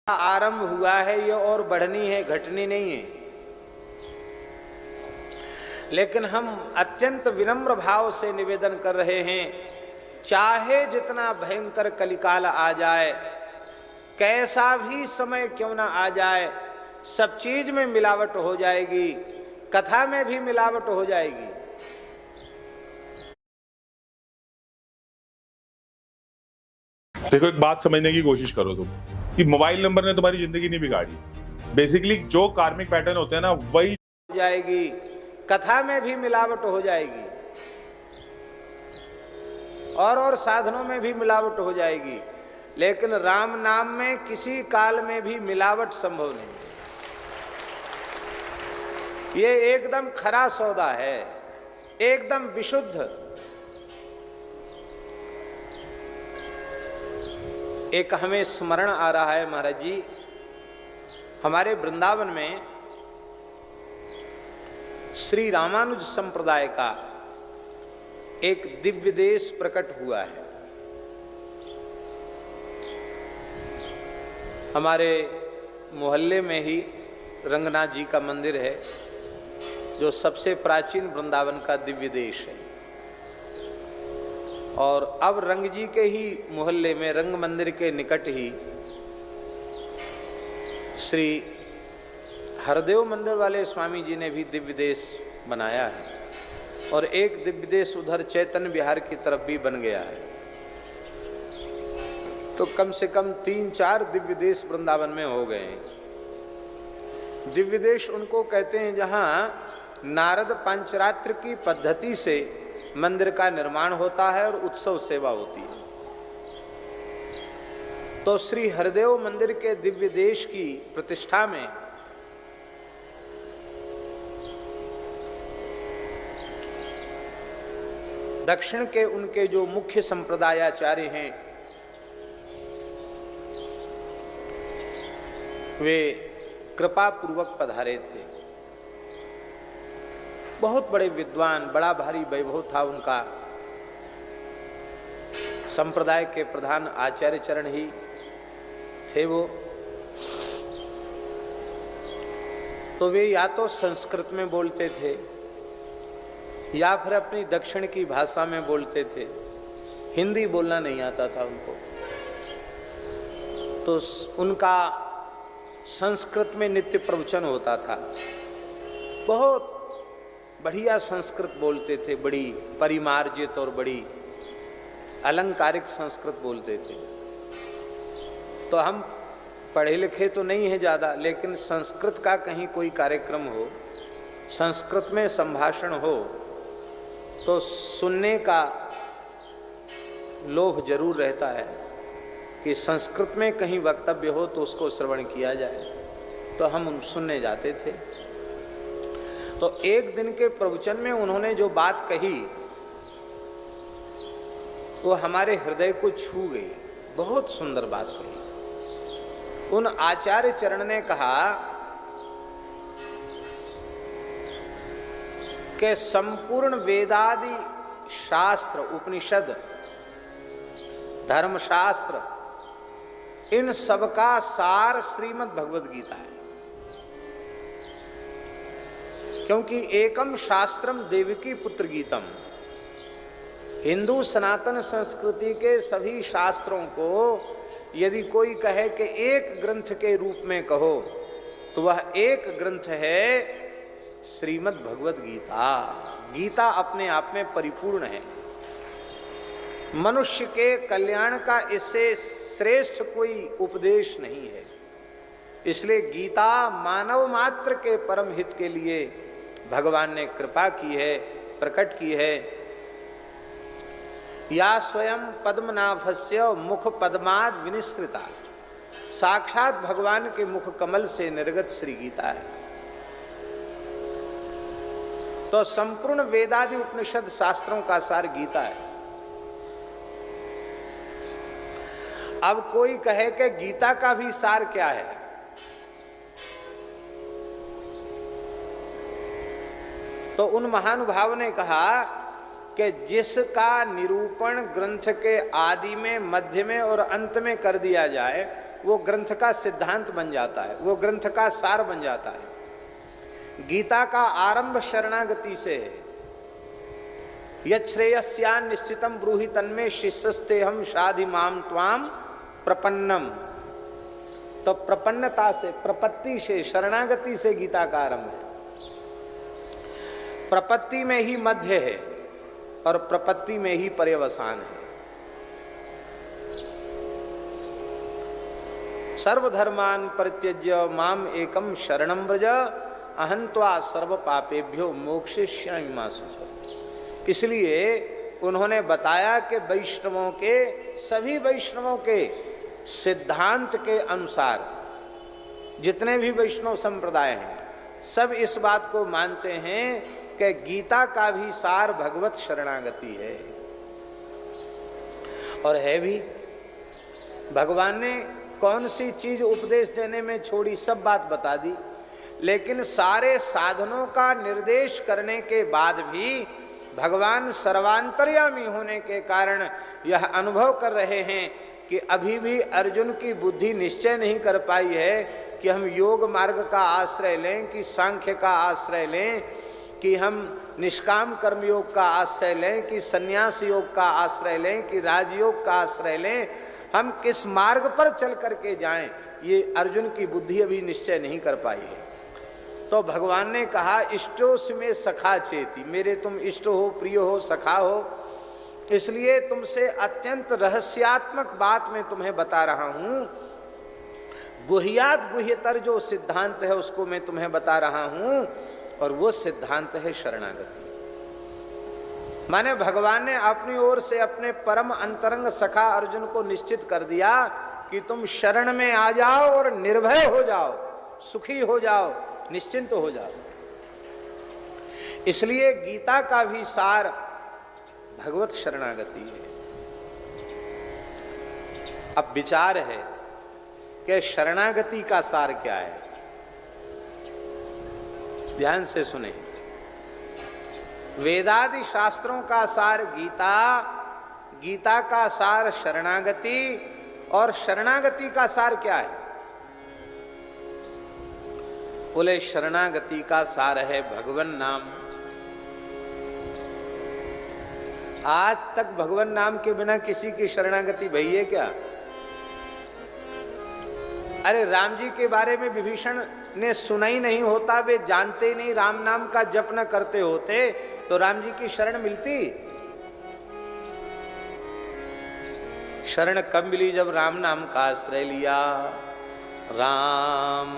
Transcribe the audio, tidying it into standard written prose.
आरंभ हुआ है, ये और बढ़नी है, घटनी नहीं है। लेकिन हम अत्यंत विनम्र भाव से निवेदन कर रहे हैं, चाहे जितना भयंकर कलिकाल आ जाए, कैसा भी समय क्यों ना आ जाए, सब चीज में मिलावट हो जाएगी, कथा में भी मिलावट हो जाएगी। देखो, एक बात समझने की कोशिश करो तुम कि मोबाइल नंबर ने तुम्हारी जिंदगी नहीं बिगाड़ी। बेसिकली जो कार्मिक पैटर्न होते हैं ना, वही हो जाएगी, कथा में भी मिलावट हो जाएगी और साधनों में भी मिलावट हो जाएगी। लेकिन राम नाम में किसी काल में भी मिलावट संभव नहीं। ये एकदम खरा सौदा है, एकदम विशुद्ध। एक हमें स्मरण आ रहा है महाराज जी, हमारे वृंदावन में श्री रामानुज संप्रदाय का एक दिव्य देश प्रकट हुआ है। हमारे मोहल्ले में ही रंगनाथ जी का मंदिर है, जो सबसे प्राचीन वृंदावन का दिव्य देश है। और अब रंग जी के ही मोहल्ले में, रंग मंदिर के निकट ही, श्री हरदेव मंदिर वाले स्वामी जी ने भी दिव्य देश बनाया है। और एक दिव्य देश उधर चैतन्य विहार की तरफ भी बन गया है। तो कम से कम 3-4 दिव्य देश वृंदावन में हो गए हैं। दिव्य देश उनको कहते हैं जहां नारद पंचरात्र की पद्धति से मंदिर का निर्माण होता है और उत्सव सेवा होती है। तो श्री हरदेव मंदिर के दिव्य देश की प्रतिष्ठा में दक्षिण के उनके जो मुख्य संप्रदायाचार्य हैं, वे कृपा पूर्वक पधारे थे। बहुत बड़े विद्वान, बड़ा भारी वैभव था उनका। संप्रदाय के प्रधान आचार्य चरण ही थे वो। तो वे या तो संस्कृत में बोलते थे या फिर अपनी दक्षिण की भाषा में बोलते थे। हिंदी बोलना नहीं आता था उनको। तो उनका संस्कृत में नित्य प्रवचन होता था। बहुत बढ़िया संस्कृत बोलते थे, बड़ी परिमार्जित और बड़ी अलंकारिक संस्कृत बोलते थे। तो हम पढ़े लिखे तो नहीं है ज़्यादा, लेकिन संस्कृत का कहीं कोई कार्यक्रम हो, संस्कृत में संभाषण हो, तो सुनने का लोभ जरूर रहता है कि संस्कृत में कहीं वक्तव्य हो तो उसको श्रवण किया जाए। तो हम सुनने जाते थे। तो एक दिन के प्रवचन में उन्होंने जो बात कही वो हमारे हृदय को छू गई। बहुत सुंदर बात कही। उन आचार्य चरण ने कहा कि संपूर्ण वेदादि शास्त्र, उपनिषद, धर्मशास्त्र, इन सबका सार श्रीमद् भगवद गीता है। क्योंकि एकम शास्त्रम देवकी पुत्र गीतम। हिंदू सनातन संस्कृति के सभी शास्त्रों को यदि कोई कहे कि एक ग्रंथ के रूप में कहो, तो वह एक ग्रंथ है श्रीमद् भगवद गीता। गीता अपने आप में परिपूर्ण है। मनुष्य के कल्याण का इससे श्रेष्ठ कोई उपदेश नहीं है। इसलिए गीता मानव मात्र के परम हित के लिए भगवान ने कृपा की है, प्रकट की है। या स्वयं पद्मनाभस्य मुख पद्माद विनिश्रिता। साक्षात भगवान के मुख कमल से निर्गत श्री गीता है। तो संपूर्ण वेदादि उपनिषद शास्त्रों का सार गीता है। अब कोई कहे कि गीता का भी सार क्या है, तो उन महानुभाव ने कहा कि जिसका निरूपण ग्रंथ के आदि में, मध्य में और अंत में कर दिया जाए, वो ग्रंथ का सिद्धांत बन जाता है, वो ग्रंथ का सार बन जाता है। गीता का आरंभ शरणागति से है। यच्छ्रेयस्यान् निश्चितम ब्रूहि तन्मे शिष्यस्ते हम शाधि माम त्वाम प्रपन्नम। तो प्रपन्नता से, प्रपत्ति से, शरणागति से गीता का आरंभ है। प्रपत्ति में ही मध्य है और प्रपत्ति में ही पर्यवसान है। सर्वधर्मान परित्यज्य माम एकम शरणं व्रज अहं त्वा सर्व पापेभ्यो मोक्षयिष्यामि मा शुचः। इसलिए उन्होंने बताया कि वैष्णवों के, सभी वैष्णवों के सिद्धांत के अनुसार जितने भी वैष्णव संप्रदाय हैं, सब इस बात को मानते हैं कि गीता का भी सार भगवत शरणागति है। और है भी। भगवान ने कौन सी चीज उपदेश देने में छोड़ी, सब बात बता दी। लेकिन सारे साधनों का निर्देश करने के बाद भी भगवान सर्वांतर्यामी होने के कारण यह अनुभव कर रहे हैं कि अभी भी अर्जुन की बुद्धि निश्चय नहीं कर पाई है कि हम योग मार्ग का आश्रय लें, कि सांख्य का आश्रय लें, कि हम निष्काम कर्मयोग का आश्रय लें, कि संन्यास योग का आश्रय लें, कि राजयोग का आश्रय लें। हम किस मार्ग पर चल करके जाएं, ये अर्जुन की बुद्धि अभी निश्चय नहीं कर पाई है। तो भगवान ने कहा इष्टोस में सखा चेती, मेरे तुम इष्ट हो, प्रिय हो, सखा हो, इसलिए तुमसे अत्यंत रहस्यात्मक बात मैं तुम्हें बता रहा हूं। गुह्यात गुह्यतर जो सिद्धांत है उसको मैं तुम्हें बता रहा हूं, और वो सिद्धांत है शरणागति। माने भगवान ने अपनी ओर से अपने परम अंतरंग सखा अर्जुन को निश्चित कर दिया कि तुम शरण में आ जाओ और निर्भय हो जाओ, सुखी हो जाओ, निश्चिंत हो जाओ। इसलिए गीता का भी सार भगवत शरणागति है। अब विचार है कि शरणागति का सार क्या है। ध्यान से सुने। वेदादि शास्त्रों का सार गीता, गीता का सार शरणागति, और शरणागति का सार क्या है? बोले शरणागति का सार है भगवन नाम। आज तक भगवन नाम के बिना किसी की शरणागति भई है क्या? अरे राम जी के बारे में विभीषण ने सुना ही नहीं होता, वे जानते ही नहीं, राम नाम का जप न करते होते तो राम जी की शरण मिलती? शरण कब मिली? जब राम नाम का आश्रय लिया। राम